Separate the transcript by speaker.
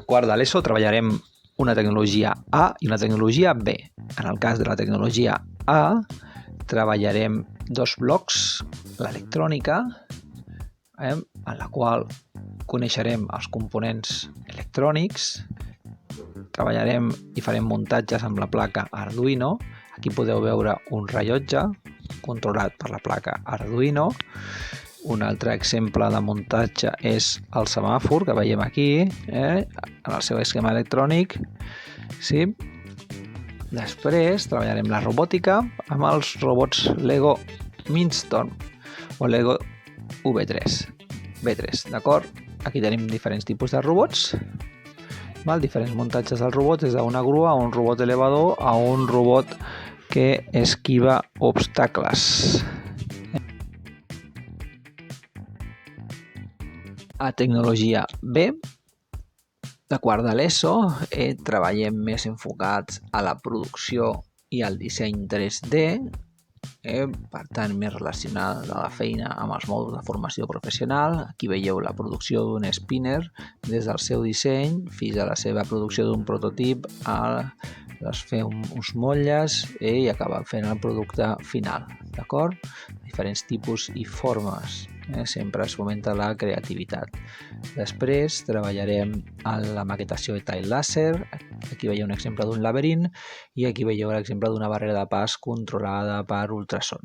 Speaker 1: quart de l'ESO treballarem una tecnologia A i una tecnologia B. En el cas de la tecnologia A, treballarem 2 blocs, l'electrònica, en la qual coneixerem els components electrònics, treballarem i farem muntatges amb la placa Arduino. Aquí podeu veure un rellotge controlat per la placa Arduino. Un altre exemple de muntatge és el semàfor que veiem aquí, en el seu esquema electrònic. Sí. Després treballarem la robòtica amb els robots Lego Mindstorm o Lego V3, d'acord? Aquí tenim diferents tipus de robots, diferents muntatges dels robots, des d'una grua a un robot elevador a un robot que esquiva obstacles. A tecnologia B, de quart de l'ESO, treballem més enfocats a la producció i al disseny 3D, per tant, més relacionada la feina amb els mòduls de formació professional. Aquí veieu la producció d'un spinner des del seu disseny fins a la seva producció d'un prototip, a fer uns motlles i acabar fent el producte final, d'acord? Diferents tipus i formes. Sempre es fomenta la creativitat. Després treballarem en la maquetació de tall làser. Aquí veieu un exemple d'un laberint i aquí veieu l'exemple d'una barrera de pas controlada per ultrasons.